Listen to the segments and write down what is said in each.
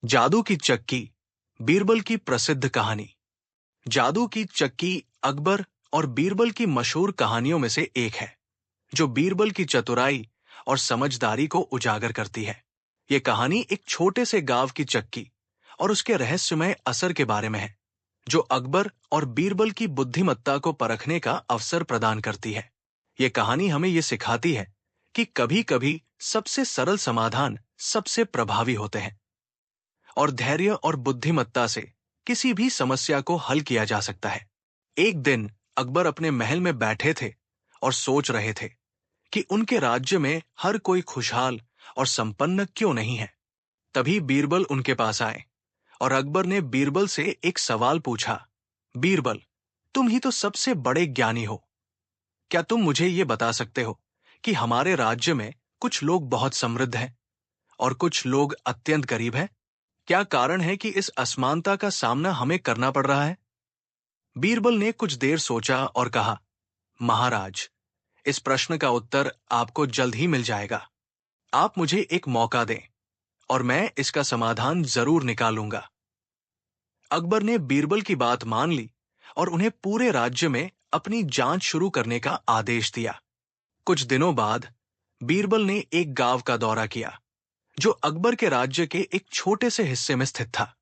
जादू की चक्की, बीरबल की प्रसिद्ध कहानी। जादू की चक्की अकबर और बीरबल की मशहूर कहानियों में से एक है, जो बीरबल की चतुराई और समझदारी को उजागर करती है। ये कहानी एक छोटे से गांव की चक्की और उसके रहस्यमय असर के बारे में है, जो अकबर और बीरबल की बुद्धिमत्ता को परखने का अवसर प्रदान करती है। ये कहानी हमें ये सिखाती है कि कभी-कभी सबसे सरल समाधान सबसे प्रभावी होते हैं और धैर्य और बुद्धिमत्ता से किसी भी समस्या को हल किया जा सकता है। एक दिन अकबर अपने महल में बैठे थे और सोच रहे थे कि उनके राज्य में हर कोई खुशहाल और संपन्न क्यों नहीं है। तभी बीरबल उनके पास आए और अकबर ने बीरबल से एक सवाल पूछा। बीरबल, तुम ही तो सबसे बड़े ज्ञानी हो। क्या तुम मुझे ये बता सकते हो कि हमारे राज्य में कुछ लोग बहुत समृद्ध हैं और कुछ लोग अत्यंत गरीब हैं? क्या कारण है कि इस असमानता का सामना हमें करना पड़ रहा है? बीरबल ने कुछ देर सोचा और कहा, महाराज, इस प्रश्न का उत्तर आपको जल्द ही मिल जाएगा। आप मुझे एक मौका दें और मैं इसका समाधान जरूर निकालूंगा। अकबर ने बीरबल की बात मान ली और उन्हें पूरे राज्य में अपनी जांच शुरू करने का आदेश दिया। कुछ दिनों बाद बीरबल ने एक गांव का दौरा किया, जो अकबर के राज्य के एक छोटे से हिस्से में स्थित था।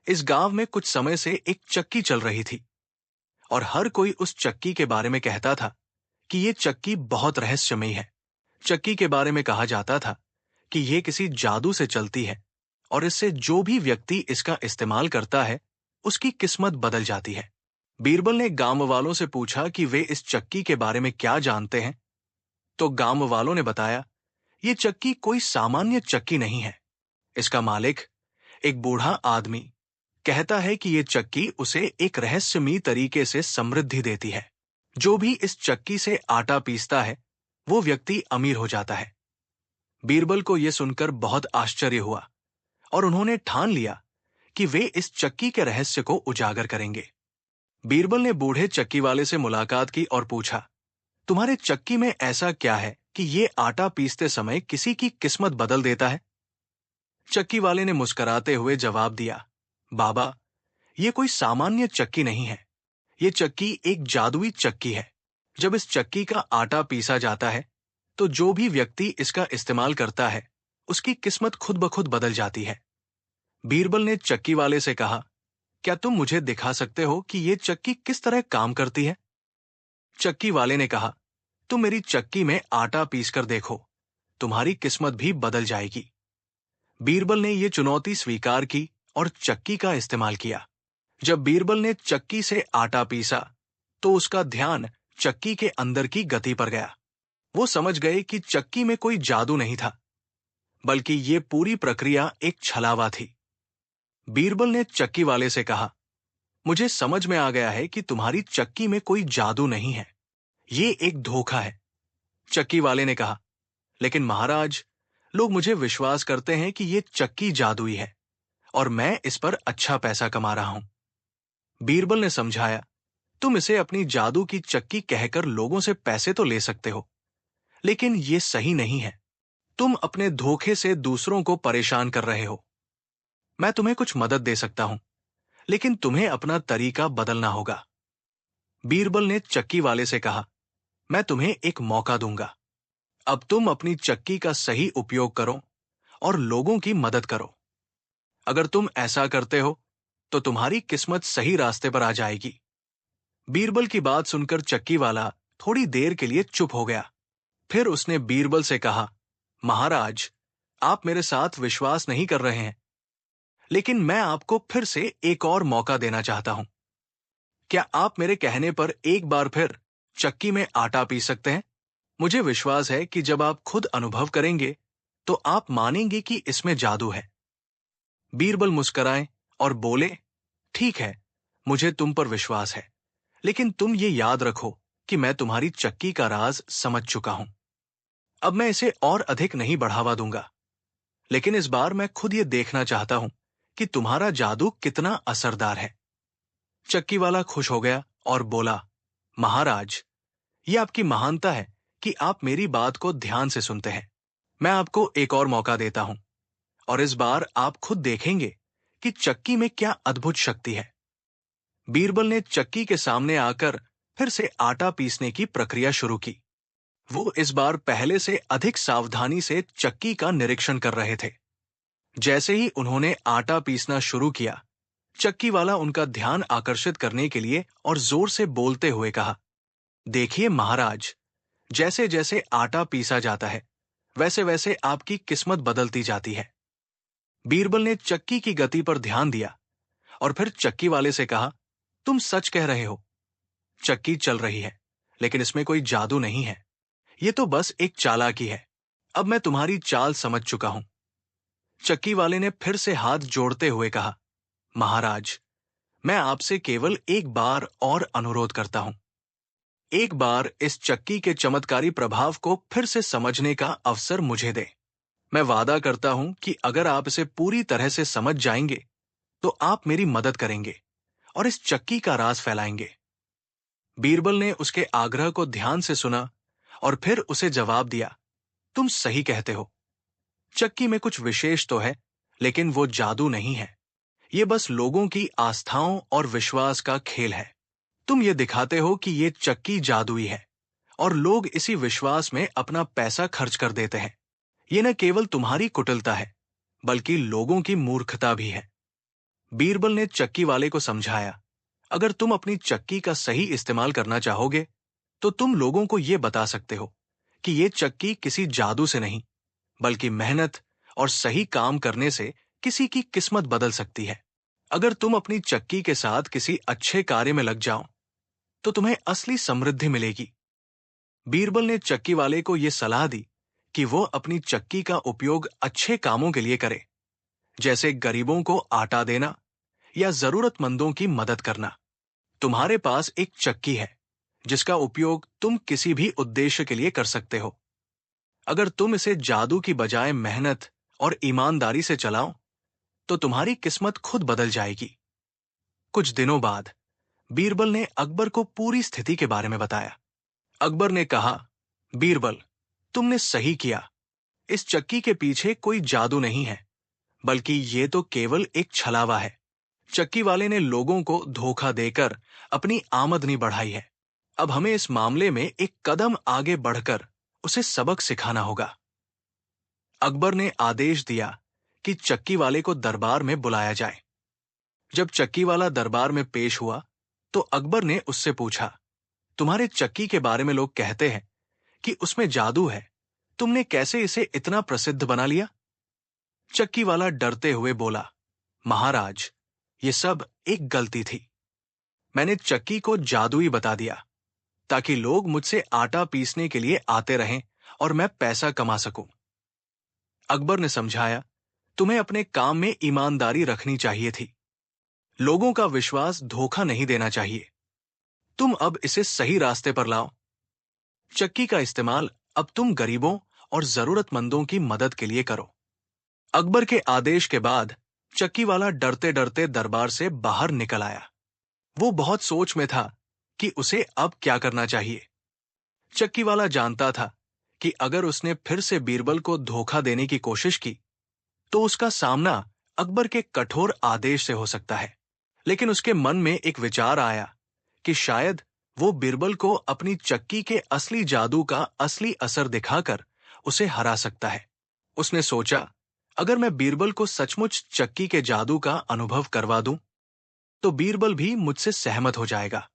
इस गांव में कुछ समय से एक चक्की चल रही थी और हर कोई उस चक्की के बारे में कहता था कि ये चक्की बहुत रहस्यमयी है। चक्की के बारे में कहा जाता था कि यह किसी जादू से चलती है और इससे जो भी व्यक्ति इसका इस्तेमाल करता है, उसकी किस्मत बदल जाती है। बीरबल ने गांव वालों से पूछा कि वे इस चक्की के बारे में क्या जानते हैं। तो गांव वालों ने बताया, ये चक्की कोई सामान्य चक्की नहीं है। इसका मालिक, एक बूढ़ा आदमी, कहता है कि ये चक्की उसे एक रहस्यमयी तरीके से समृद्धि देती है। जो भी इस चक्की से आटा पीसता है, वो व्यक्ति अमीर हो जाता है। बीरबल को यह सुनकर बहुत आश्चर्य हुआ और उन्होंने ठान लिया कि वे इस चक्की के रहस्य को उजागर करेंगे। बीरबल ने बूढ़े चक्की वाले से मुलाकात की और पूछा, तुम्हारे चक्की में ऐसा क्या है कि ये आटा पीसते समय किसी की किस्मत बदल देता है? चक्की वाले ने मुस्कुराते हुए जवाब दिया, बाबा, ये कोई सामान्य चक्की नहीं है। ये चक्की एक जादुई चक्की है। जब इस चक्की का आटा पीसा जाता है, तो जो भी व्यक्ति इसका इस्तेमाल करता है, उसकी किस्मत खुद ब खुद बदल जाती है। बीरबल ने चक्की वाले से कहा, क्या तुम मुझे दिखा सकते हो कि ये चक्की किस तरह काम करती है? चक्की वाले ने कहा, तुम मेरी चक्की में आटा पीस कर देखो, तुम्हारी किस्मत भी बदल जाएगी। बीरबल ने यह चुनौती स्वीकार की और चक्की का इस्तेमाल किया। जब बीरबल ने चक्की से आटा पीसा, तो उसका ध्यान चक्की के अंदर की गति पर गया। वो समझ गए कि चक्की में कोई जादू नहीं था, बल्कि ये पूरी प्रक्रिया एक छलावा थी। बीरबल ने चक्की वाले से कहा, मुझे समझ में आ गया है कि तुम्हारी चक्की में कोई जादू नहीं है, ये एक धोखा है। चक्की वाले ने कहा, लेकिन महाराज, लोग मुझे विश्वास करते हैं कि ये चक्की जादुई है और मैं इस पर अच्छा पैसा कमा रहा हूं। बीरबल ने समझाया, तुम इसे अपनी जादू की चक्की कहकर लोगों से पैसे तो ले सकते हो, लेकिन ये सही नहीं है। तुम अपने धोखे से दूसरों को परेशान कर रहे हो। मैं तुम्हें कुछ मदद दे सकता हूं, लेकिन तुम्हें अपना तरीका बदलना होगा। बीरबल ने चक्की वाले से कहा, मैं तुम्हें एक मौका दूंगा। अब तुम अपनी चक्की का सही उपयोग करो और लोगों की मदद करो। अगर तुम ऐसा करते हो, तो तुम्हारी किस्मत सही रास्ते पर आ जाएगी। बीरबल की बात सुनकर चक्की वाला थोड़ी देर के लिए चुप हो गया। फिर उसने बीरबल से कहा, महाराज, आप मेरे साथ विश्वास नहीं कर रहे हैं, लेकिन मैं आपको फिर से एक और मौका देना चाहता हूं। क्या आप मेरे कहने पर एक बार फिर चक्की में आटा पीस सकते हैं? मुझे विश्वास है कि जब आप खुद अनुभव करेंगे, तो आप मानेंगे कि इसमें जादू है। बीरबल मुस्कुराए और बोले, ठीक है, मुझे तुम पर विश्वास है, लेकिन तुम ये याद रखो कि मैं तुम्हारी चक्की का राज समझ चुका हूं। अब मैं इसे और अधिक नहीं बढ़ावा दूंगा, लेकिन इस बार मैं खुद ये देखना चाहता हूं कि तुम्हारा जादू कितना असरदार है। चक्की वाला खुश हो गया और बोला, महाराज, ये आपकी महानता है कि आप मेरी बात को ध्यान से सुनते हैं। मैं आपको एक और मौका देता हूं और इस बार आप खुद देखेंगे कि चक्की में क्या अद्भुत शक्ति है। बीरबल ने चक्की के सामने आकर फिर से आटा पीसने की प्रक्रिया शुरू की। वो इस बार पहले से अधिक सावधानी से चक्की का निरीक्षण कर रहे थे। जैसे ही उन्होंने आटा पीसना शुरू किया, चक्की वाला उनका ध्यान आकर्षित करने के लिए और जोर से बोलते हुए कहा, देखिए महाराज, जैसे जैसे आटा पीसा जाता है, वैसे वैसे आपकी किस्मत बदलती जाती है। बीरबल ने चक्की की गति पर ध्यान दिया और फिर चक्की वाले से कहा, तुम सच कह रहे हो। चक्की चल रही है, लेकिन इसमें कोई जादू नहीं है। ये तो बस एक चालाकी है। अब मैं तुम्हारी चाल समझ चुका हूं। चक्की वाले ने फिर से हाथ जोड़ते हुए कहा, महाराज, मैं आपसे केवल एक बार और अनुरोध करता हूं। एक बार इस चक्की के चमत्कारी प्रभाव को फिर से समझने का अवसर मुझे दे। मैं वादा करता हूं कि अगर आप इसे पूरी तरह से समझ जाएंगे, तो आप मेरी मदद करेंगे और इस चक्की का राज फैलाएंगे। बीरबल ने उसके आग्रह को ध्यान से सुना और फिर उसे जवाब दिया, तुम सही कहते हो। चक्की में कुछ विशेष तो है, लेकिन वो जादू नहीं है। ये बस लोगों की आस्थाओं और विश्वास का खेल है। तुम ये दिखाते हो कि ये चक्की जादुई है और लोग इसी विश्वास में अपना पैसा खर्च कर देते हैं। ये न केवल तुम्हारी कुटिलता है, बल्कि लोगों की मूर्खता भी है। बीरबल ने चक्की वाले को समझाया, अगर तुम अपनी चक्की का सही इस्तेमाल करना चाहोगे, तो तुम लोगों को यह बता सकते हो कि ये चक्की किसी जादू से नहीं, बल्कि मेहनत और सही काम करने से किसी की किस्मत बदल सकती है। अगर तुम अपनी चक्की के साथ किसी अच्छे कार्य में लग जाओ, तो तुम्हें असली समृद्धि मिलेगी। बीरबल ने चक्की वाले को यह सलाह दी कि वो अपनी चक्की का उपयोग अच्छे कामों के लिए करे, जैसे गरीबों को आटा देना या जरूरतमंदों की मदद करना। तुम्हारे पास एक चक्की है, जिसका उपयोग तुम किसी भी उद्देश्य के लिए कर सकते हो। अगर तुम इसे जादू की बजाय मेहनत और ईमानदारी से चलाओ, तो तुम्हारी किस्मत खुद बदल जाएगी। कुछ दिनों बाद बीरबल ने अकबर को पूरी स्थिति के बारे में बताया। अकबर ने कहा, बीरबल, तुमने सही किया। इस चक्की के पीछे कोई जादू नहीं है, बल्कि ये तो केवल एक छलावा है। चक्की वाले ने लोगों को धोखा देकर अपनी आमदनी बढ़ाई है। अब हमें इस मामले में एक कदम आगे बढ़कर उसे सबक सिखाना होगा। अकबर ने आदेश दिया कि चक्की वाले को दरबार में बुलाया जाए। जब चक्की वाला दरबार में पेश हुआ, तो अकबर ने उससे पूछा, तुम्हारे चक्की के बारे में लोग कहते हैं कि उसमें जादू है। तुमने कैसे इसे इतना प्रसिद्ध बना लिया? चक्की वाला डरते हुए बोला, महाराज, ये सब एक गलती थी। मैंने चक्की को जादुई बता दिया, ताकि लोग मुझसे आटा पीसने के लिए आते रहें और मैं पैसा कमा सकूं। अकबर ने समझाया, तुम्हें अपने काम में ईमानदारी रखनी चाहिए थी। लोगों का विश्वास धोखा नहीं देना चाहिए। तुम अब इसे सही रास्ते पर लाओ। चक्की का इस्तेमाल अब तुम गरीबों और जरूरतमंदों की मदद के लिए करो। अकबर के आदेश के बाद चक्की वाला डरते डरते दरबार से बाहर निकल आया। वो बहुत सोच में था कि उसे अब क्या करना चाहिए। चक्की वाला जानता था कि अगर उसने फिर से बीरबल को धोखा देने की कोशिश की, तो उसका सामना अकबर के कठोर आदेश से हो सकता है। लेकिन उसके मन में एक विचार आया कि शायद वो बीरबल को अपनी चक्की के असली जादू का असली असर दिखाकर उसे हरा सकता है। उसने सोचा, अगर मैं बीरबल को सचमुच चक्की के जादू का अनुभव करवा दूं, तो बीरबल भी मुझसे सहमत हो जाएगा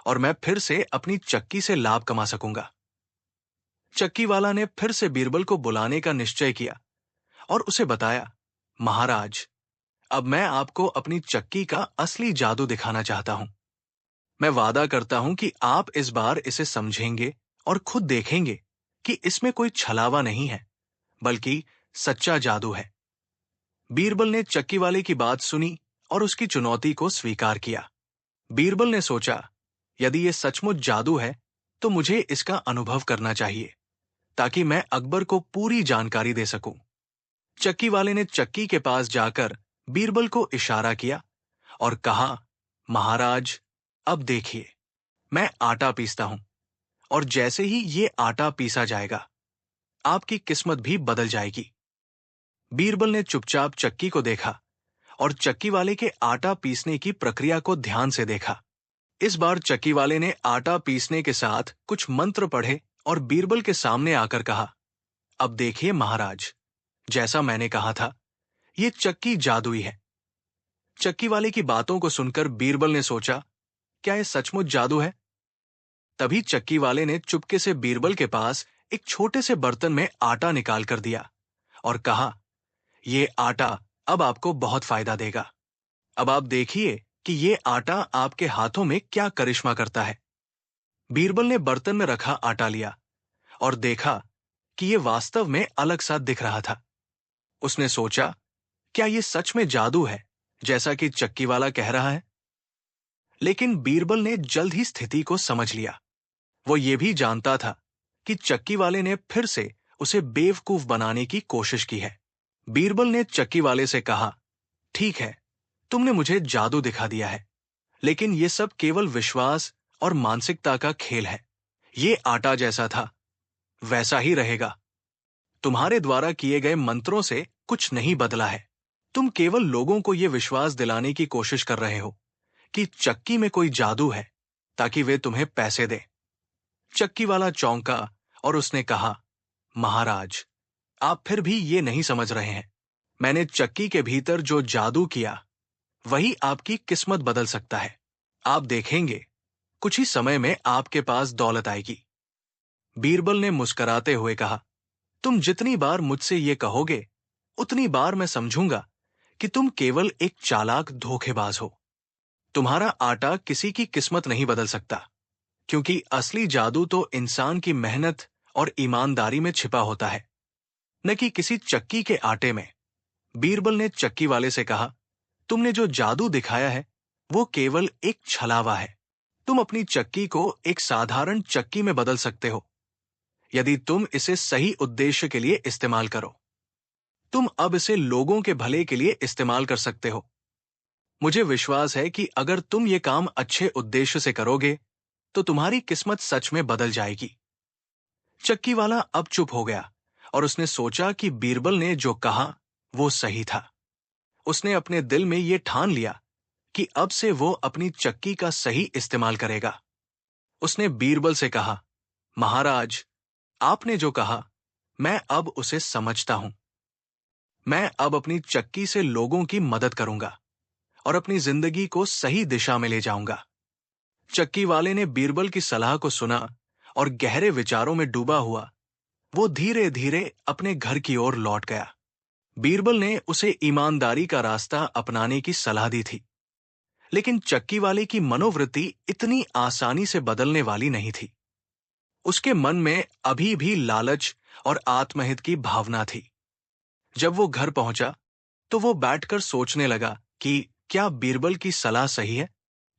और मैं फिर से अपनी चक्की से लाभ कमा सकूंगा। चक्की वाला ने फिर से बीरबल को बुलाने का निश्चय किया और उसे बताया, महाराज, अब मैं आपको अपनी चक्की का असली जादू दिखाना चाहता हूं। मैं वादा करता हूं कि आप इस बार इसे समझेंगे और खुद देखेंगे कि इसमें कोई छलावा नहीं है, बल्कि सच्चा जादू है। बीरबल ने चक्की वाले की बात सुनी और उसकी चुनौती को स्वीकार किया। बीरबल ने सोचा, यदि यह सचमुच जादू है, तो मुझे इसका अनुभव करना चाहिए, ताकि मैं अकबर को पूरी जानकारी दे सकूं। चक्की वाले ने चक्की के पास जाकर बीरबल को इशारा किया और कहा, महाराज, अब देखिए, मैं आटा पीसता हूं और जैसे ही ये आटा पीसा जाएगा, आपकी किस्मत भी बदल जाएगी। बीरबल ने चुपचाप चक्की को देखा और चक्की वाले के आटा पीसने की प्रक्रिया को ध्यान से देखा। इस बार चक्की वाले ने आटा पीसने के साथ कुछ मंत्र पढ़े और बीरबल के सामने आकर कहा, अब देखिए महाराज, जैसा मैंने कहा था, ये चक्की जादुई है। चक्की वाले की बातों को सुनकर बीरबल ने सोचा, क्या यह सचमुच जादू है? तभी चक्की वाले ने चुपके से बीरबल के पास एक छोटे से बर्तन में आटा निकाल कर दिया और कहा, ये आटा अब आपको बहुत फायदा देगा। अब आप देखिए कि ये आटा आपके हाथों में क्या करिश्मा करता है। बीरबल ने बर्तन में रखा आटा लिया और देखा कि ये वास्तव में अलग सा दिख रहा था। उसने सोचा, क्या ये सच में जादू है, जैसा कि चक्की वाला कह रहा है? लेकिन बीरबल ने जल्द ही स्थिति को समझ लिया। वो ये भी जानता था कि चक्की वाले ने फिर से उसे बेवकूफ बनाने की कोशिश की है। बीरबल ने चक्की वाले से कहा, ठीक है, तुमने मुझे जादू दिखा दिया है, लेकिन ये सब केवल विश्वास और मानसिकता का खेल है। ये आटा जैसा था वैसा ही रहेगा। तुम्हारे द्वारा किए गए मंत्रों से कुछ नहीं बदला है। तुम केवल लोगों को यह विश्वास दिलाने की कोशिश कर रहे हो कि चक्की में कोई जादू है ताकि वे तुम्हें पैसे दें। चक्की वाला चौंका और उसने कहा, महाराज, आप फिर भी ये नहीं समझ रहे हैं। मैंने चक्की के भीतर जो जादू किया वही आपकी किस्मत बदल सकता है। आप देखेंगे, कुछ ही समय में आपके पास दौलत आएगी। बीरबल ने मुस्कुराते हुए कहा, तुम जितनी बार मुझसे ये कहोगे उतनी बार मैं समझूंगा कि तुम केवल एक चालाक धोखेबाज हो। तुम्हारा आटा किसी की किस्मत नहीं बदल सकता, क्योंकि असली जादू तो इंसान की मेहनत और ईमानदारी में छिपा होता है, न कि किसी चक्की के आटे में। बीरबल ने चक्की वाले से कहा, तुमने जो जादू दिखाया है वो केवल एक छलावा है। तुम अपनी चक्की को एक साधारण चक्की में बदल सकते हो, यदि तुम इसे सही उद्देश्य के लिए इस्तेमाल करो। तुम अब इसे लोगों के भले के लिए इस्तेमाल कर सकते हो। मुझे विश्वास है कि अगर तुम ये काम अच्छे उद्देश्य से करोगे तो तुम्हारी किस्मत सच में बदल जाएगी। चक्की वाला अब चुप हो गया और उसने सोचा कि बीरबल ने जो कहा वो सही था। उसने अपने दिल में ये ठान लिया कि अब से वो अपनी चक्की का सही इस्तेमाल करेगा। उसने बीरबल से कहा, महाराज, आपने जो कहा मैं अब उसे समझता हूं। मैं अब अपनी चक्की से लोगों की मदद करूंगा और अपनी जिंदगी को सही दिशा में ले जाऊंगा। चक्की वाले ने बीरबल की सलाह को सुना और गहरे विचारों में डूबा हुआ वो धीरे धीरे अपने घर की ओर लौट गया। बीरबल ने उसे ईमानदारी का रास्ता अपनाने की सलाह दी थी, लेकिन चक्की वाले की मनोवृत्ति इतनी आसानी से बदलने वाली नहीं थी। उसके मन में अभी भी लालच और आत्महित की भावना थी। जब वो घर पहुंचा तो वो बैठकर सोचने लगा कि क्या बीरबल की सलाह सही है?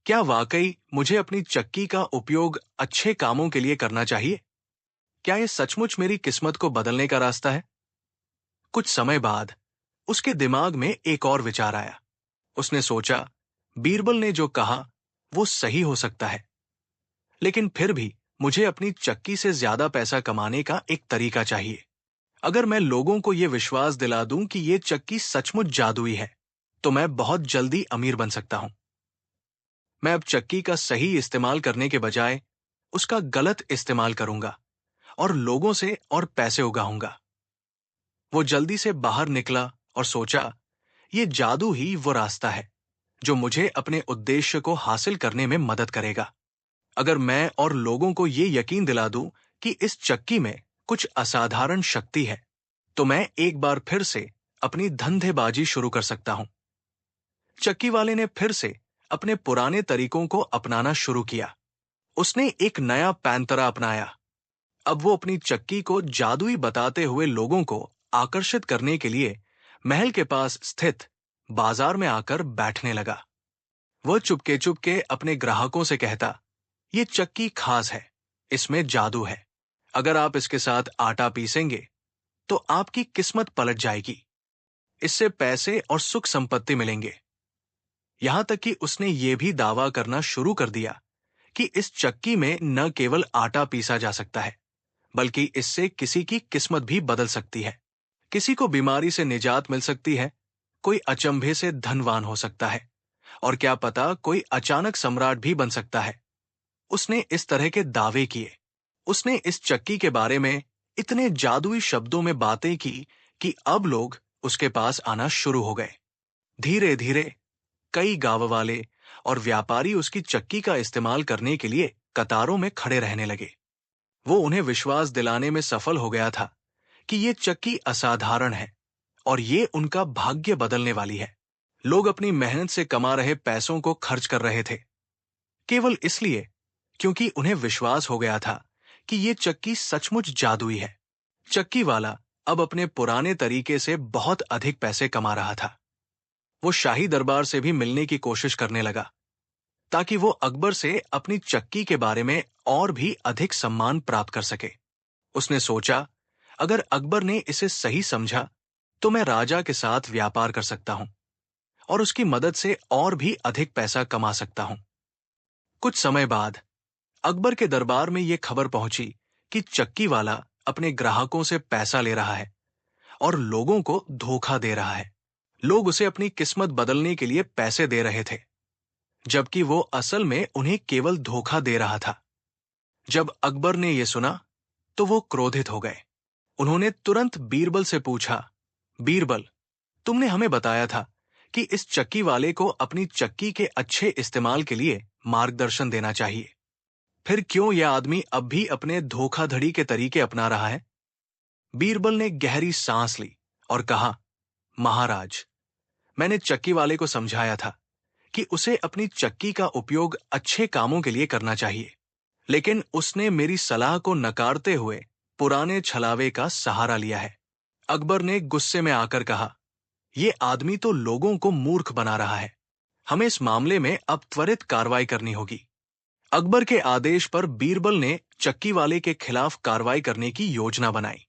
क्या वाकई मुझे अपनी चक्की का उपयोग अच्छे कामों के लिए करना चाहिए? क्या यह सचमुच मेरी किस्मत को बदलने का रास्ता है? कुछ समय बाद उसके दिमाग में एक और विचार आया। उसने सोचा, बीरबल ने जो कहा वो सही हो सकता है, लेकिन फिर भी मुझे अपनी चक्की से ज्यादा पैसा कमाने का एक तरीका चाहिए। अगर मैं लोगों को यह विश्वास दिला दूं कि ये चक्की सचमुच जादुई है, तो मैं बहुत जल्दी अमीर बन सकता हूं। मैं अब चक्की का सही इस्तेमाल करने के बजाय उसका गलत इस्तेमाल करूंगा और लोगों से और पैसे उगाऊंगा। वो जल्दी से बाहर निकला और सोचा, ये जादू ही वो रास्ता है जो मुझे अपने उद्देश्य को हासिल करने में मदद करेगा। अगर मैं और लोगों को ये यकीन दिला दूं कि इस चक्की में कुछ असाधारण शक्ति है, तो मैं एक बार फिर से अपनी धंधेबाजी शुरू कर सकता हूं। चक्की वाले ने फिर से अपने पुराने तरीकों को अपनाना शुरू किया। उसने एक नया पैंतरा अपनाया। अब वो अपनी चक्की को जादुई बताते हुए लोगों को आकर्षित करने के लिए महल के पास स्थित बाजार में आकर बैठने लगा। वह चुपके चुपके अपने ग्राहकों से कहता, ये चक्की खास है, इसमें जादू है। अगर आप इसके साथ आटा पीसेंगे तो आपकी किस्मत पलट जाएगी। इससे पैसे और सुख संपत्ति मिलेंगे। यहां तक कि उसने ये भी दावा करना शुरू कर दिया कि इस चक्की में न केवल आटा पीसा जा सकता है, बल्कि इससे किसी की किस्मत भी बदल सकती है। किसी को बीमारी से निजात मिल सकती है, कोई अचंभे से धनवान हो सकता है, और क्या पता कोई अचानक सम्राट भी बन सकता है। उसने इस तरह के दावे किए। उसने इस चक्की के बारे में इतने जादुई शब्दों में बातें की कि अब लोग उसके पास आना शुरू हो गए। धीरे धीरे कई गांव वाले और व्यापारी उसकी चक्की का इस्तेमाल करने के लिए कतारों में खड़े रहने लगे। वो उन्हें विश्वास दिलाने में सफल हो गया था कि ये चक्की असाधारण है और ये उनका भाग्य बदलने वाली है। लोग अपनी मेहनत से कमा रहे पैसों को खर्च कर रहे थे, केवल इसलिए क्योंकि उन्हें विश्वास हो गया था कि ये चक्की सचमुच जादुई है। चक्की वाला अब अपने पुराने तरीके से बहुत अधिक पैसे कमा रहा था। वो शाही दरबार से भी मिलने की कोशिश करने लगा ताकि वो अकबर से अपनी चक्की के बारे में और भी अधिक सम्मान प्राप्त कर सके। उसने सोचा, अगर अकबर ने इसे सही समझा तो मैं राजा के साथ व्यापार कर सकता हूं और उसकी मदद से और भी अधिक पैसा कमा सकता हूं। कुछ समय बाद अकबर के दरबार में यह खबर पहुंची कि चक्की वाला अपने ग्राहकों से पैसा ले रहा है और लोगों को धोखा दे रहा है। लोग उसे अपनी किस्मत बदलने के लिए पैसे दे रहे थे, जबकि वो असल में उन्हें केवल धोखा दे रहा था। जब अकबर ने यह सुना तो वो क्रोधित हो गए। उन्होंने तुरंत बीरबल से पूछा, बीरबल, तुमने हमें बताया था कि इस चक्की वाले को अपनी चक्की के अच्छे इस्तेमाल के लिए मार्गदर्शन देना चाहिए, फिर क्यों यह आदमी अब भी अपने धोखाधड़ी के तरीके अपना रहा है? बीरबल ने गहरी सांस ली और कहा, महाराज, मैंने चक्की वाले को समझाया था कि उसे अपनी चक्की का उपयोग अच्छे कामों के लिए करना चाहिए, लेकिन उसने मेरी सलाह को नकारते हुए पुराने छलावे का सहारा लिया है। अकबर ने गुस्से में आकर कहा, यह आदमी तो लोगों को मूर्ख बना रहा है। हमें इस मामले में अब त्वरित कार्रवाई करनी होगी। अकबर के आदेश पर बीरबल ने चक्की वाले के खिलाफ कार्रवाई करने की योजना बनाई।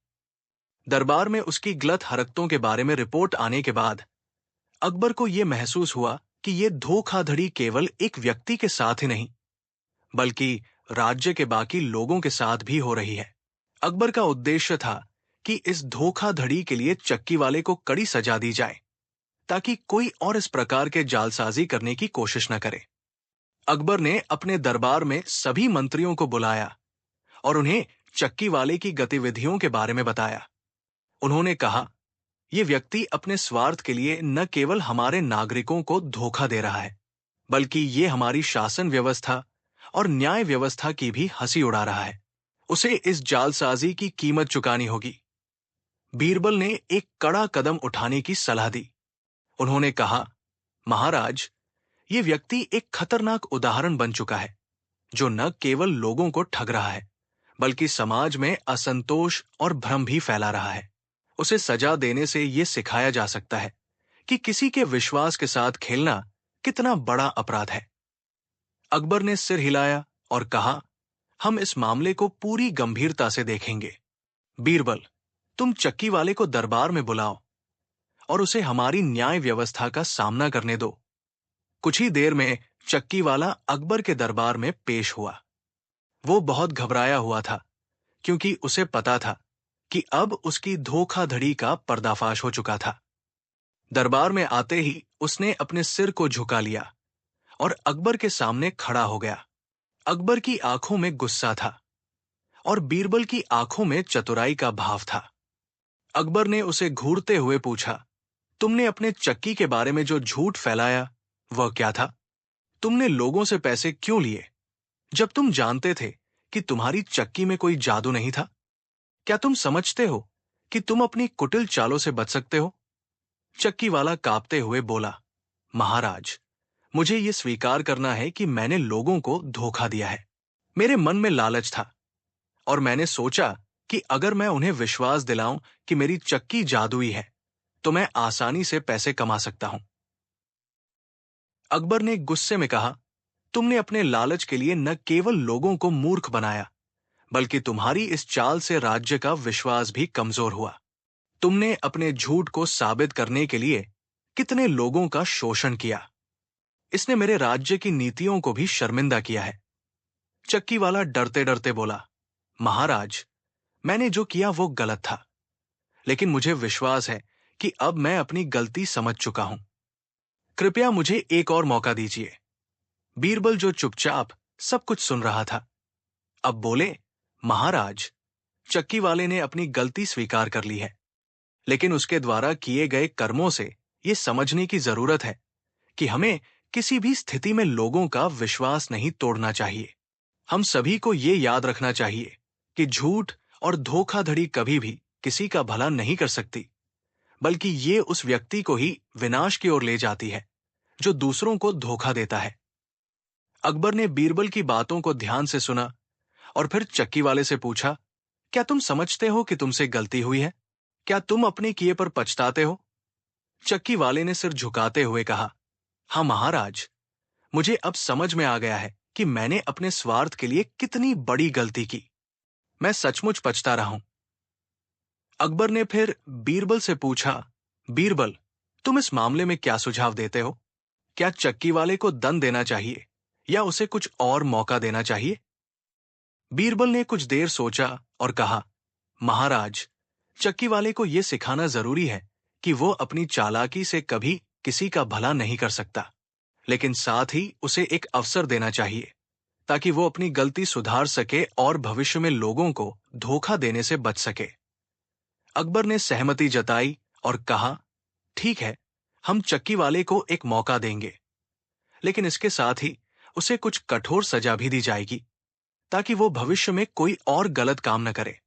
दरबार में उसकी गलत हरकतों के बारे में रिपोर्ट आने के बाद अकबर को यह महसूस हुआ कि यह धोखाधड़ी केवल एक व्यक्ति के साथ ही नहीं, बल्कि राज्य के बाकी लोगों के साथ भी हो रही है। अकबर का उद्देश्य था कि इस धोखाधड़ी के लिए चक्की वाले को कड़ी सजा दी जाए, ताकि कोई और इस प्रकार के जालसाजी करने की कोशिश न करे। अकबर ने अपने दरबार में सभी मंत्रियों को बुलाया और उन्हें चक्की वाले की गतिविधियों के बारे में बताया। उन्होंने कहा, यह व्यक्ति अपने स्वार्थ के लिए न केवल हमारे नागरिकों को धोखा दे रहा है, बल्कि ये हमारी शासन व्यवस्था और न्याय व्यवस्था की भी हंसी उड़ा रहा है। उसे इस जालसाजी की कीमत चुकानी होगी। बीरबल ने एक कड़ा कदम उठाने की सलाह दी। उन्होंने कहा, महाराज, ये व्यक्ति एक खतरनाक उदाहरण बन चुका है, जो न केवल लोगों को ठग रहा है, बल्कि समाज में असंतोष और भ्रम भी फैला रहा है। उसे सजा देने से यह सिखाया जा सकता है कि किसी के विश्वास के साथ खेलना कितना बड़ा अपराध है। अकबर ने सिर हिलाया और कहा, हम इस मामले को पूरी गंभीरता से देखेंगे। बीरबल, तुम चक्की वाले को दरबार में बुलाओ और उसे हमारी न्याय व्यवस्था का सामना करने दो। कुछ ही देर में चक्की वाला अकबर के दरबार में पेश हुआ। वो बहुत घबराया हुआ था, क्योंकि उसे पता था कि अब उसकी धोखाधड़ी का पर्दाफाश हो चुका था। दरबार में आते ही उसने अपने सिर को झुका लिया और अकबर के सामने खड़ा हो गया। अकबर की आंखों में गुस्सा था और बीरबल की आंखों में चतुराई का भाव था। अकबर ने उसे घूरते हुए पूछा, तुमने अपने चक्की के बारे में जो झूठ फैलाया वह क्या था? तुमने लोगों से पैसे क्यों लिए, जब तुम जानते थे कि तुम्हारी चक्की में कोई जादू नहीं था? क्या तुम समझते हो कि तुम अपनी कुटिल चालों से बच सकते हो? चक्की वाला कांपते हुए बोला, महाराज, मुझे यह स्वीकार करना है कि मैंने लोगों को धोखा दिया है। मेरे मन में लालच था और मैंने सोचा कि अगर मैं उन्हें विश्वास दिलाऊं कि मेरी चक्की जादुई है, तो मैं आसानी से पैसे कमा सकता हूं। अकबर ने गुस्से में कहा, तुमने अपने लालच के लिए न केवल लोगों को मूर्ख बनाया, बल्कि तुम्हारी इस चाल से राज्य का विश्वास भी कमजोर हुआ। तुमने अपने झूठ को साबित करने के लिए कितने लोगों का शोषण किया। इसने मेरे राज्य की नीतियों को भी शर्मिंदा किया है। चक्की वाला डरते डरते बोला, महाराज, मैंने जो किया वो गलत था, लेकिन मुझे विश्वास है कि अब मैं अपनी गलती समझ चुका हूं। कृपया मुझे एक और मौका दीजिए। बीरबल, जो चुपचाप सब कुछ सुन रहा था, अब बोले, महाराज, चक्की वाले ने अपनी गलती स्वीकार कर ली है, लेकिन उसके द्वारा किए गए कर्मों से यह समझने की जरूरत है कि हमें किसी भी स्थिति में लोगों का विश्वास नहीं तोड़ना चाहिए। हम सभी को यह याद रखना चाहिए कि झूठ और धोखाधड़ी कभी भी किसी का भला नहीं कर सकती, बल्कि ये उस व्यक्ति को ही विनाश की ओर ले जाती है जो दूसरों को धोखा देता है। अकबर ने बीरबल की बातों को ध्यान से सुना और फिर चक्की वाले से पूछा, क्या तुम समझते हो कि तुमसे गलती हुई है? क्या तुम अपने किए पर पछताते हो? चक्की वाले ने सिर झुकाते हुए कहा, हाँ महाराज, मुझे अब समझ में आ गया है कि मैंने अपने स्वार्थ के लिए कितनी बड़ी गलती की। मैं सचमुच पछता रहा हूं। अकबर ने फिर बीरबल से पूछा, बीरबल, तुम इस मामले में क्या सुझाव देते हो? क्या चक्की वाले को दंड देना चाहिए या उसे कुछ और मौका देना चाहिए? बीरबल ने कुछ देर सोचा और कहा, महाराज, चक्की वाले को यह सिखाना जरूरी है कि वो अपनी चालाकी से कभी किसी का भला नहीं कर सकता, लेकिन साथ ही उसे एक अवसर देना चाहिए ताकि वो अपनी गलती सुधार सके और भविष्य में लोगों को धोखा देने से बच सके। अकबर ने सहमति जताई और कहा, ठीक है, हम चक्की वाले को एक मौका देंगे, लेकिन इसके साथ ही उसे कुछ कठोर सजा भी दी जाएगी ताकि वो भविष्य में कोई और गलत काम न करे।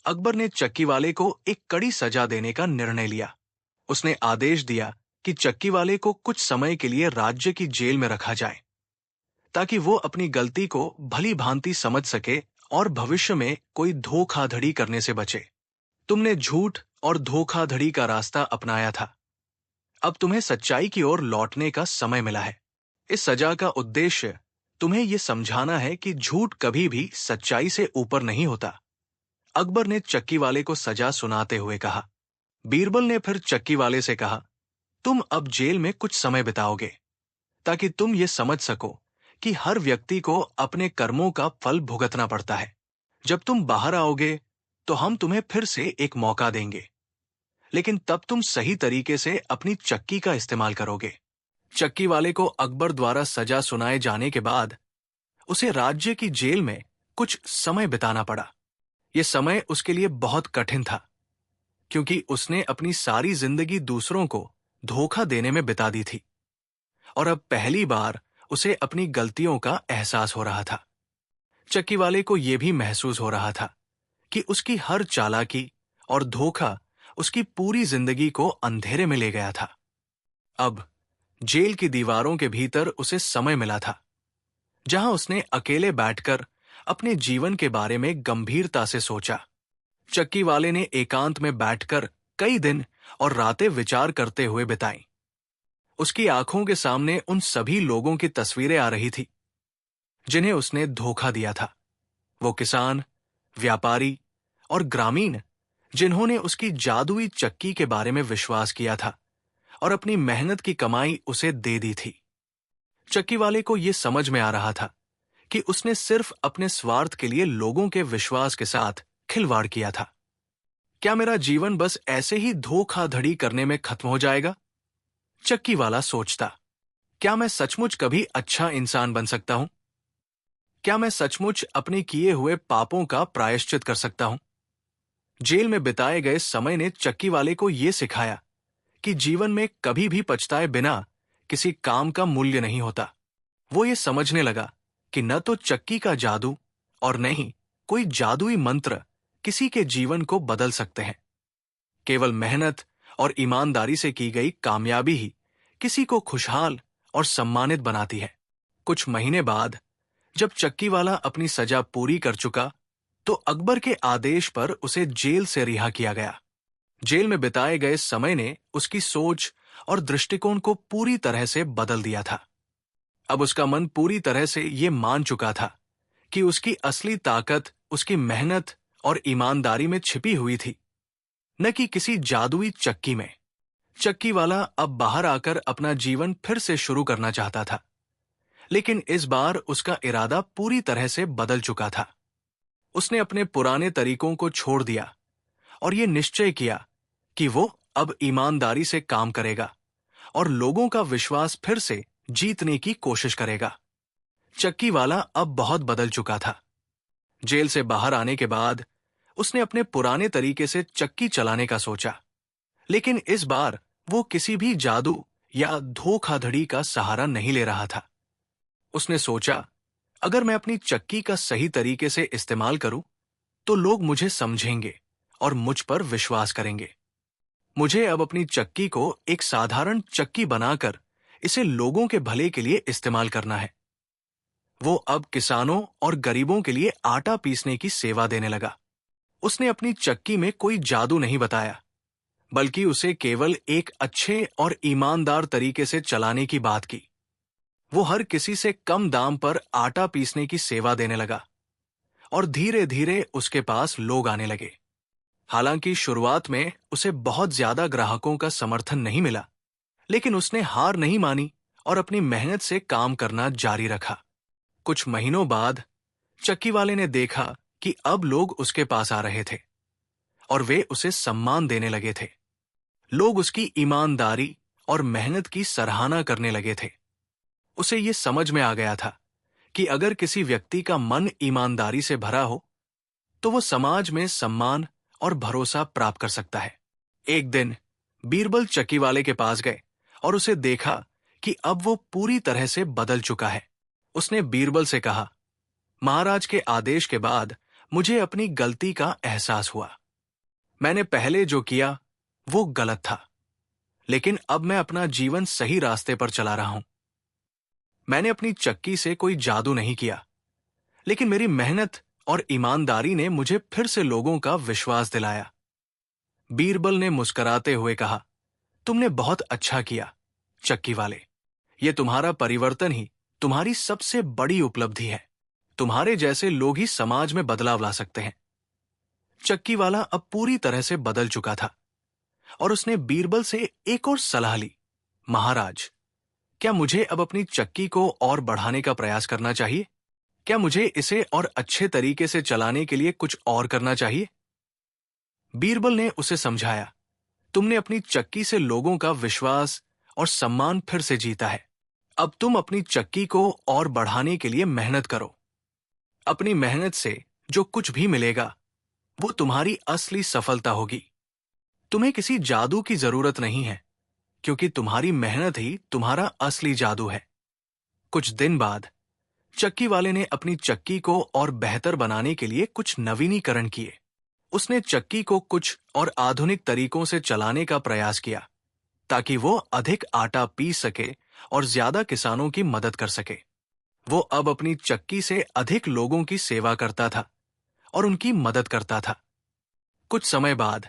अकबर ने चक्की वाले को एक कड़ी सजा देने का निर्णय लिया। उसने आदेश दिया कि चक्की वाले को कुछ समय के लिए राज्य की जेल में रखा जाए ताकि वो अपनी गलती को भली भांति समझ सके और भविष्य में कोई धोखाधड़ी करने से बचे। तुमने झूठ और धोखाधड़ी का रास्ता अपनाया था, अब तुम्हें सच्चाई की ओर लौटने का समय मिला है। इस सजा का उद्देश्य तुम्हें यह समझाना है कि झूठ कभी भी सच्चाई से ऊपर नहीं होता। अकबर ने चक्की वाले को सजा सुनाते हुए कहा। बीरबल ने फिर चक्की वाले से कहा, तुम अब जेल में कुछ समय बिताओगे ताकि तुम ये समझ सको कि हर व्यक्ति को अपने कर्मों का फल भुगतना पड़ता है। जब तुम बाहर आओगे तो हम तुम्हें फिर से एक मौका देंगे, लेकिन तब तुम सही तरीके से अपनी चक्की का इस्तेमाल करोगे। चक्की वाले को अकबर द्वारा सजा सुनाए जाने के बाद उसे राज्य की जेल में कुछ समय बिताना पड़ा। यह समय उसके लिए बहुत कठिन था, क्योंकि उसने अपनी सारी जिंदगी दूसरों को धोखा देने में बिता दी थी और अब पहली बार उसे अपनी गलतियों का एहसास हो रहा था। चक्की वाले को यह भी महसूस हो रहा था कि उसकी हर चालाकी और धोखा उसकी पूरी जिंदगी को अंधेरे में ले गया था। अब जेल की दीवारों के भीतर उसे समय मिला था, जहां उसने अकेले बैठकर अपने जीवन के बारे में गंभीरता से सोचा। चक्की वाले ने एकांत में बैठकर कई दिन और रातें विचार करते हुए बिताई। उसकी आंखों के सामने उन सभी लोगों की तस्वीरें आ रही थी जिन्हें उसने धोखा दिया था। वो किसान, व्यापारी और ग्रामीण जिन्होंने उसकी जादुई चक्की के बारे में विश्वास किया था और अपनी मेहनत की कमाई उसे दे दी थी। चक्की वाले को यह समझ में आ रहा था कि उसने सिर्फ अपने स्वार्थ के लिए लोगों के विश्वास के साथ खिलवाड़ किया था। क्या मेरा जीवन बस ऐसे ही धोखाधड़ी करने में खत्म हो जाएगा? चक्की वाला सोचता। क्या मैं सचमुच कभी अच्छा इंसान बन सकता हूं? क्या मैं सचमुच अपने किए हुए पापों का प्रायश्चित कर सकता हूं? जेल में बिताए गए समय ने चक्की वाले को यह सिखाया कि जीवन में कभी भी पछताए बिना किसी काम का मूल्य नहीं होता। वो ये समझने लगा कि न तो चक्की का जादू और न ही कोई जादुई मंत्र किसी के जीवन को बदल सकते हैं। केवल मेहनत और ईमानदारी से की गई कामयाबी ही किसी को खुशहाल और सम्मानित बनाती है। कुछ महीने बाद जब चक्की वाला अपनी सजा पूरी कर चुका तो अकबर के आदेश पर उसे जेल से रिहा किया गया। जेल में बिताए गए समय ने उसकी सोच और दृष्टिकोण को पूरी तरह से बदल दिया था। अब उसका मन पूरी तरह से ये मान चुका था कि उसकी असली ताकत उसकी मेहनत और ईमानदारी में छिपी हुई थी, न कि किसी जादुई चक्की में। चक्की वाला अब बाहर आकर अपना जीवन फिर से शुरू करना चाहता था, लेकिन इस बार उसका इरादा पूरी तरह से बदल चुका था। उसने अपने पुराने तरीकों को छोड़ दिया और ये निश्चय किया कि वो अब ईमानदारी से काम करेगा और लोगों का विश्वास फिर से जीतने की कोशिश करेगा। चक्की वाला अब बहुत बदल चुका था। जेल से बाहर आने के बाद उसने अपने पुराने तरीके से चक्की चलाने का सोचा, लेकिन इस बार वो किसी भी जादू या धोखाधड़ी का सहारा नहीं ले रहा था। उसने सोचा, अगर मैं अपनी चक्की का सही तरीके से इस्तेमाल करूं, तो लोग मुझे समझेंगे और मुझ पर विश्वास करेंगे। मुझे अब अपनी चक्की को एक साधारण चक्की बनाकर इसे लोगों के भले के लिए इस्तेमाल करना है। वो अब किसानों और गरीबों के लिए आटा पीसने की सेवा देने लगा। उसने अपनी चक्की में कोई जादू नहीं बताया, बल्कि उसे केवल एक अच्छे और ईमानदार तरीके से चलाने की बात की। वो हर किसी से कम दाम पर आटा पीसने की सेवा देने लगा और धीरे धीरे उसके पास लोग आने लगे। हालांकि शुरुआत में उसे बहुत ज्यादा ग्राहकों का समर्थन नहीं मिला, लेकिन उसने हार नहीं मानी और अपनी मेहनत से काम करना जारी रखा। कुछ महीनों बाद चक्की वाले ने देखा कि अब लोग उसके पास आ रहे थे और वे उसे सम्मान देने लगे थे। लोग उसकी ईमानदारी और मेहनत की सराहना करने लगे थे। उसे ये समझ में आ गया था कि अगर किसी व्यक्ति का मन ईमानदारी से भरा हो, तो वो समाज में सम्मान और भरोसा प्राप्त कर सकता है। एक दिन बीरबल चक्की वाले के पास गए और उसे देखा कि अब वो पूरी तरह से बदल चुका है। उसने बीरबल से कहा, महाराज के आदेश के बाद मुझे अपनी गलती का एहसास हुआ। मैंने पहले जो किया वो गलत था, लेकिन अब मैं अपना जीवन सही रास्ते पर चला रहा हूं। मैंने अपनी चक्की से कोई जादू नहीं किया, लेकिन मेरी मेहनत और ईमानदारी ने मुझे फिर से लोगों का विश्वास दिलाया। बीरबल ने मुस्कुराते हुए कहा, तुमने बहुत अच्छा किया चक्की वाले। ये तुम्हारा परिवर्तन ही तुम्हारी सबसे बड़ी उपलब्धि है। तुम्हारे जैसे लोग ही समाज में बदलाव ला सकते हैं। चक्की वाला अब पूरी तरह से बदल चुका था और उसने बीरबल से एक और सलाह ली, महाराज, क्या मुझे अब अपनी चक्की को और बढ़ाने का प्रयास करना चाहिए? क्या मुझे इसे और अच्छे तरीके से चलाने के लिए कुछ और करना चाहिए? बीरबल ने उसे समझाया, तुमने अपनी चक्की से लोगों का विश्वास और सम्मान फिर से जीता है। अब तुम अपनी चक्की को और बढ़ाने के लिए मेहनत करो। अपनी मेहनत से जो कुछ भी मिलेगा वो तुम्हारी असली सफलता होगी। तुम्हें किसी जादू की जरूरत नहीं है, क्योंकि तुम्हारी मेहनत ही तुम्हारा असली जादू है। कुछ दिन बाद चक्की वाले ने अपनी चक्की को और बेहतर बनाने के लिए कुछ नवीनीकरण किए। उसने चक्की को कुछ और आधुनिक तरीकों से चलाने का प्रयास किया, ताकि वो अधिक आटा पीस सके और ज्यादा किसानों की मदद कर सके। वो अब अपनी चक्की से अधिक लोगों की सेवा करता था और उनकी मदद करता था। कुछ समय बाद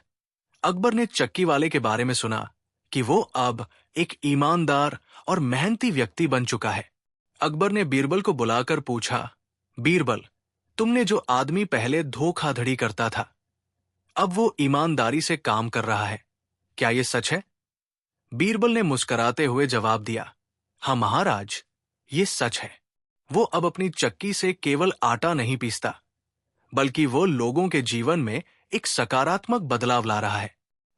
अकबर ने चक्की वाले के बारे में सुना कि वो अब एक ईमानदार और मेहनती व्यक्ति बन चुका है। अकबर ने बीरबल को बुलाकर पूछा, बीरबल, तुमने जो आदमी पहले धोखाधड़ी करता था, अब वो ईमानदारी से काम कर रहा है, क्या ये सच है? बीरबल ने मुस्कुराते हुए जवाब दिया, हाँ महाराज, ये सच है। वो अब अपनी चक्की से केवल आटा नहीं पीसता, बल्कि वो लोगों के जीवन में एक सकारात्मक बदलाव ला रहा है।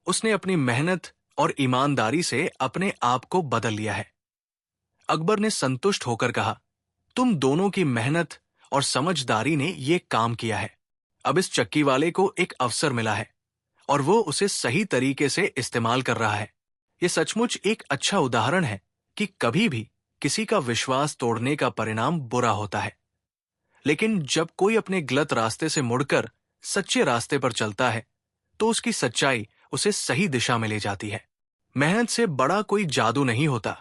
उसने अपनी मेहनत और ईमानदारी से अपने आप को बदल लिया है। अकबर ने संतुष्ट होकर कहा, तुम दोनों की मेहनत और समझदारी ने ये काम किया है। अब इस चक्की वाले को एक अवसर मिला है और वो उसे सही तरीके से इस्तेमाल कर रहा है। ये सचमुच एक अच्छा उदाहरण है कि कभी भी किसी का विश्वास तोड़ने का परिणाम बुरा होता है, लेकिन जब कोई अपने गलत रास्ते से मुड़कर सच्चे रास्ते पर चलता है, तो उसकी सच्चाई उसे सही दिशा में ले जाती है। मेहनत से बड़ा कोई जादू नहीं होता।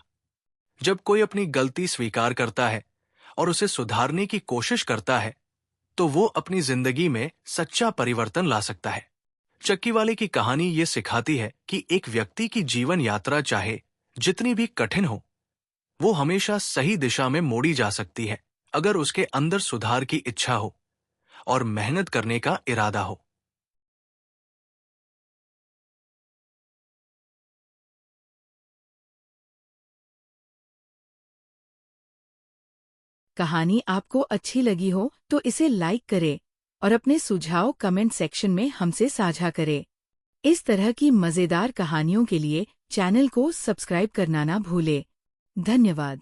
जब कोई अपनी गलती स्वीकार करता है और उसे सुधारने की कोशिश करता है, तो वो अपनी जिंदगी में सच्चा परिवर्तन ला सकता है। चक्की वाले की कहानी ये सिखाती है कि एक व्यक्ति की जीवन यात्रा चाहे जितनी भी कठिन हो, वो हमेशा सही दिशा में मोड़ी जा सकती है, अगर उसके अंदर सुधार की इच्छा हो और मेहनत करने का इरादा हो। कहानी आपको अच्छी लगी हो तो इसे लाइक करें और अपने सुझाव कमेंट सेक्शन में हमसे साझा करें। इस तरह की मज़ेदार कहानियों के लिए चैनल को सब्सक्राइब करना ना भूले। धन्यवाद।